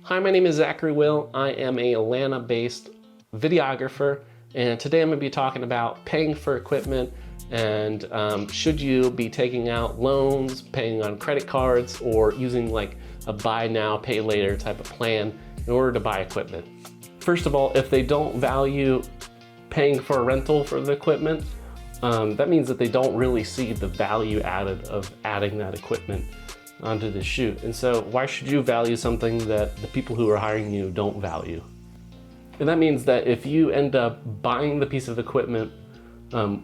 Hi, my name is Zachary Will. I am a Atlanta-based videographer, and today I'm going to be talking about paying for equipment and should you be taking out loans, paying on credit cards, or using like a buy now, pay later type of plan in order to buy equipment. First of all, if they don't value paying for a rental for the equipment, that means that they don't really see the value added of adding that equipment onto the shoot. And so why should you value something that the people who are hiring you don't value? And that means that if you end up buying the piece of equipment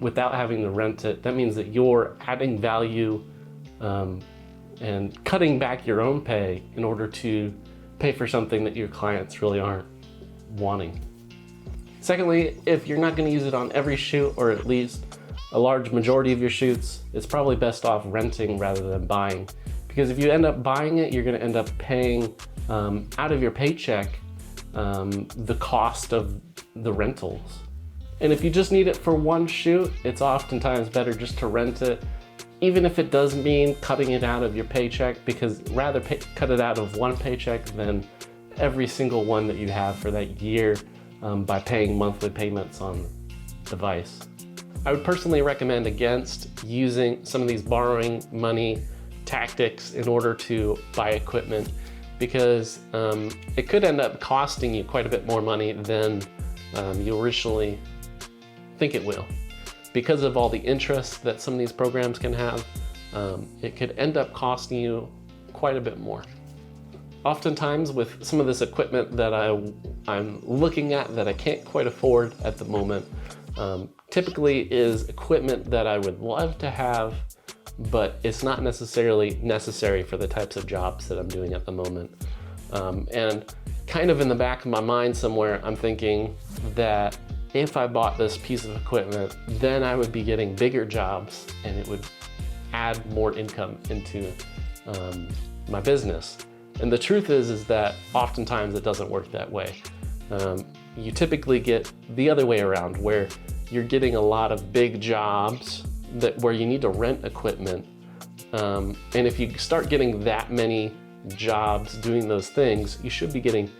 without having to rent it, that means that you're adding value and cutting back your own pay in order to pay for something that your clients really aren't wanting. Secondly, if you're not going to use it on every shoot, or at least a large majority of your shoots, it's probably best off renting rather than buying. Because if you end up buying it, you're going to end up paying out of your paycheck the cost of the rentals. And if you just need it for one shoot, it's oftentimes better just to rent it, even if it does mean cutting it out of your paycheck, because rather cut it out of one paycheck than every single one that you have for that year by paying monthly payments on the device. I would personally recommend against using some of these borrowing money tactics in order to buy equipment, because it could end up costing you quite a bit more money than you originally think it will. Because of all the interest that some of these programs can have, it could end up costing you quite a bit more. Oftentimes with some of this equipment that I'm looking at that I can't quite afford at the moment, typically is equipment that I would love to have, but it's not necessarily necessary for the types of jobs that I'm doing at the moment. And kind of in the back of my mind somewhere, I'm thinking that if I bought this piece of equipment, then I would be getting bigger jobs and it would add more income into my business. And the truth is that oftentimes it doesn't work that way. You typically get the other way around, where you're getting a lot of big jobs where you need to rent equipment. And if you start getting that many jobs doing those things, you should be getting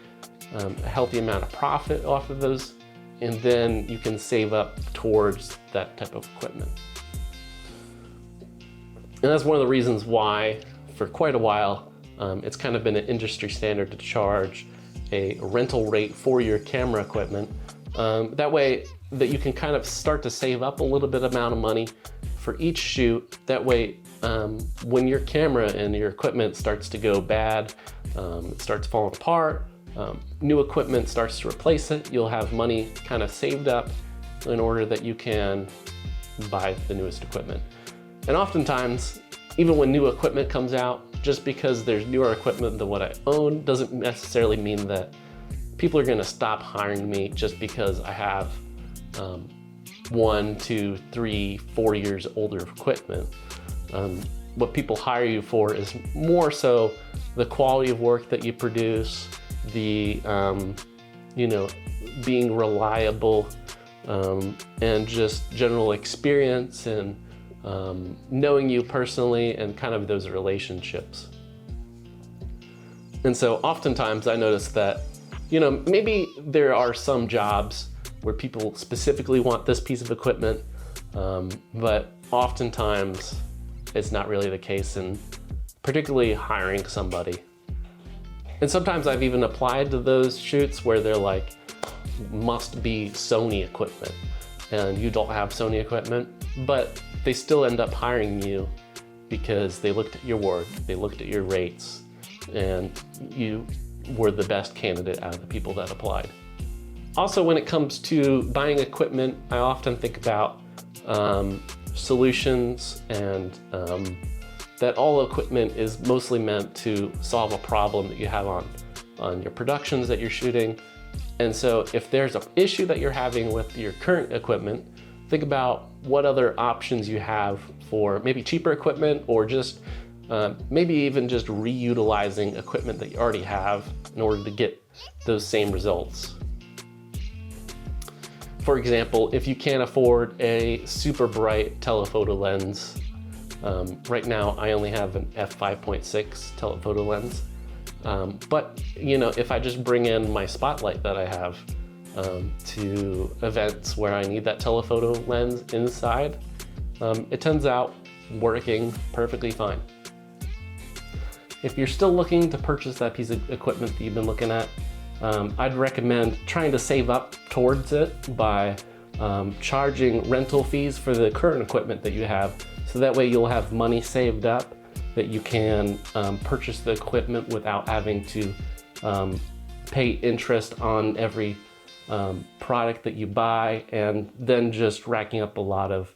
a healthy amount of profit off of those, and then you can save up towards that type of equipment. And that's one of the reasons why for quite a while it's kind of been an industry standard to charge a rental rate for your camera equipment. That way that you can kind of start to save up a little bit amount of money for each shoot. That way, when your camera and your equipment starts to go bad, it starts falling apart, new equipment starts to replace it, you'll have money kind of saved up in order that you can buy the newest equipment. And oftentimes, even when new equipment comes out, just because there's newer equipment than what I own doesn't necessarily mean that people are going to stop hiring me just because I have 1, 2, 3, 4 years older equipment. What people hire you for is more so the quality of work that you produce, the being reliable, and just general experience and knowing you personally and kind of those relationships. And so oftentimes I notice that, maybe there are some jobs where people specifically want this piece of equipment, but oftentimes it's not really the case, and particularly hiring somebody. And sometimes I've even applied to those shoots where they're like, must be Sony equipment, and you don't have Sony equipment, but they still end up hiring you because they looked at your work, they looked at your rates, and you were the best candidate out of the people that applied. Also, when it comes to buying equipment, I often think about solutions, and that all equipment is mostly meant to solve a problem that you have on your productions that you're shooting. And so if there's an issue that you're having with your current equipment, think about what other options you have for maybe cheaper equipment, or just maybe even just reutilizing equipment that you already have in order to get those same results. For example, if you can't afford a super bright telephoto lens, right now I only have an f5.6 telephoto lens, But if I just bring in my spotlight that I have to events where I need that telephoto lens inside, it turns out working perfectly fine. If you're still looking to purchase that piece of equipment that you've been looking at, I'd recommend trying to save up towards it by charging rental fees for the current equipment that you have. So that way you'll have money saved up that you can purchase the equipment without having to pay interest on every product that you buy, and then just racking up a lot of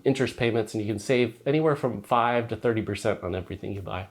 interest payments, and you can save anywhere from 5 to 30% on everything you buy.